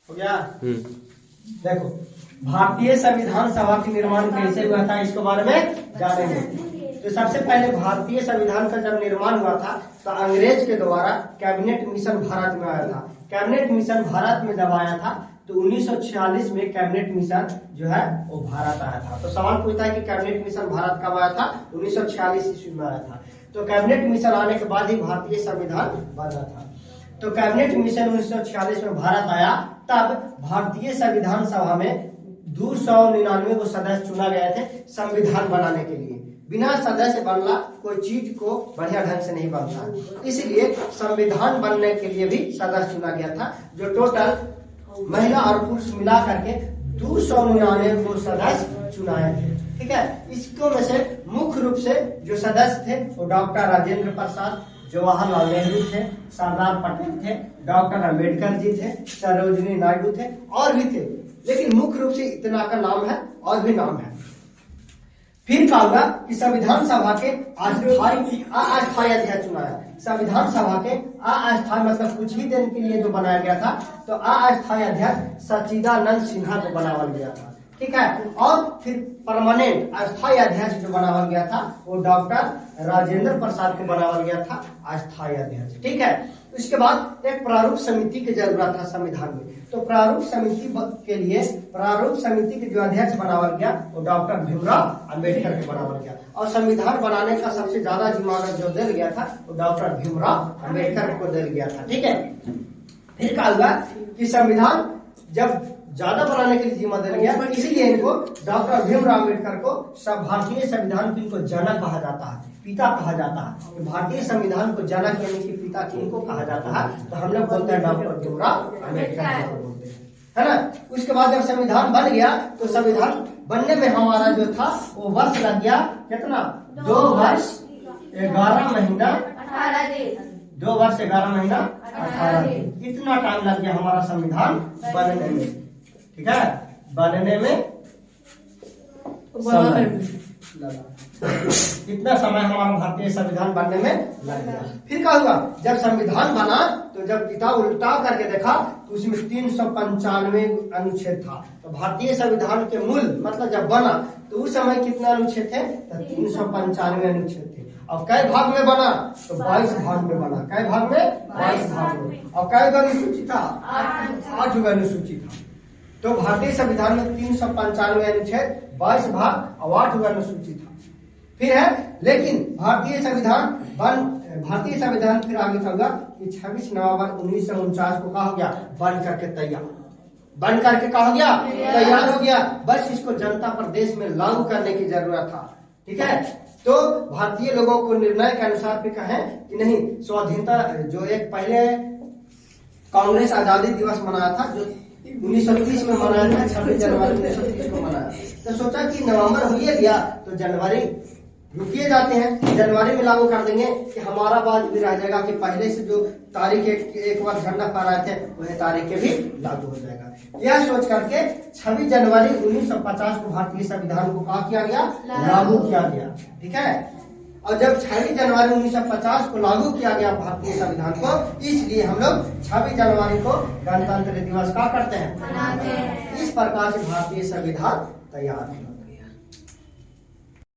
हो गया। देखो भारतीय संविधान सभा के निर्माण कैसे हुआ था इसके बारे में जानेंगे। तो सबसे पहले भारतीय संविधान का जब निर्माण हुआ था तो अंग्रेज के द्वारा कैबिनेट मिशन भारत में आया था। कैबिनेट मिशन भारत में जब आया था तो 1946 में कैबिनेट मिशन जो है वो भारत आया था। तो सवाल पूछता है कि कैबिनेट मिशन भारत कब आया था? 1946 ईस्वी में आया था। तो कैबिनेट मिशन आने के बाद ही भारतीय संविधान बना था। तो कैबिनेट मिशन 1946 में भारत आया, तब भारतीय संविधान सभा में 299 को सदस्य चुना गए थे संविधान बनाने के लिए। बिना सदस्य बनना कोई चीज को बढ़िया ढंग से नहीं बनता, इसलिए संविधान बनने के लिए भी सदस्य चुना गया था, जो टोटल महिला और पुरुष मिला करके 299 को सदस्य चुनाए थे। ठीक है, इसको में से मुख्य रूप से जो सदस्य थे वो डॉक्टर राजेंद्र प्रसाद, जवाहरलाल नेहरू थे, सरदार पटेल थे, डॉक्टर अम्बेडकर जी थे, सरोजिनी नायडू थे और भी थे, लेकिन मुख्य रूप से इतना का नाम है और भी नाम है। फिर क्या होगा कि संविधान सभा के अस्थायी अध्यक्ष चुनाया। संविधान सभा के अस्थायी मतलब कुछ ही दिन के लिए जो बनाया गया था, तो अस्थायी अध्यक्ष सच्चिदानंद सिन्हा को बनाया गया था। ठीक है, और फिर परमानेंट अस्थायी अध्यक्ष जो बनाया गया था वो डॉक्टर राजेंद्र प्रसाद को बनाया गया था अस्थायी अध्यक्ष। ठीक है, उसके बाद एक प्रारूप समिति की जरूरत था संविधान में। तो प्रारूप समिति के लिए प्रारूप समिति के जो अध्यक्ष बनाया गया वो डॉक्टर भीमराव अम्बेडकर को बनाया गया, और संविधान बनाने का सबसे ज्यादा जिम्मेदार जो दिया गया था वो डॉक्टर भीमराव अम्बेडकर को दिया गया था। ठीक है, फिर क्या हुआ कि संविधान जब ज्यादा बनाने के लिए जिम्मा दिया गया, इसीलिए इनको डॉक्टर भीमराव अम्बेडकर को सब भारतीय संविधान को इनको जनक कहा जाता है, पिता कहा जाता है। भारतीय संविधान को जनक यानी कि पिता किनको कहा जाता है? तो हम लोग बोलते हैं डॉक्टर भीमराव अम्बेडकर को बोलते हैं, है ना। उसके बाद जब संविधान बन गया तो संविधान बनने में हमारा जो था वो वर्ष लग गया कितना? 2 वर्ष 11 महीना 2 वर्ष 11 महीना 18 दिन, इतना टाइम लग गया हमारा संविधान बनने में। ठीक है, बनने में कितना समय हमारा भारतीय संविधान बनने में लग गया। फिर क्या हुआ, जब संविधान बना तो जब किताब उल्टा करके देखा तो उसमें 395 अनुच्छेद था। तो भारतीय संविधान के मूल मतलब जब बना तो उस समय कितना अनुच्छेद थे? तो 395 अनुच्छेद थे। अब कई भाग में बना? तो 22 भाग में बना। कई भाग में? 22 भाग में। और कई अनुसूची था? 8 अनुसूची था। तो भारतीय संविधान में 395 अनुच्छेद, 22 भाग और 8 अनुसूची था। फिर है, लेकिन भारतीय संविधान फिर आगे क्या हुआ कि 26 नवंबर 1949 को क्या हो गया? बन करके तैयार हो गया। बस इसको जनता प्रदेश में लागू करने की जरूरत था। ठीक है, तो भारतीय लोगों को निर्णय के अनुसार भी कहें कि नहीं, स्वाधीनता जो एक पहले कांग्रेस आजादी दिवस मनाया था जो 1930 में मनाया था, 26 जनवरी 1930 को मनाया। तो सोचा कि नवंबर हो गया तो जनवरी रुकिए जाते हैं, जनवरी में लागू कर देंगे कि हमारा बात भी रह जाएगा कि पहले से जो तारीख एक बार झंडा फहराए थे वही तारीखें भी लागू हो जाएगा। यह सोच करके 26 जनवरी 1950 को भारतीय संविधान को क्या किया गया? लागू किया गया। ठीक है, और जब 26 जनवरी 1950 को लागू किया गया भारतीय संविधान को, इसलिए हम लोग 26 जनवरी को गणतंत्र दिवस का करते हैं, मनाते हैं। इस प्रकार से भारतीय संविधान तैयार है।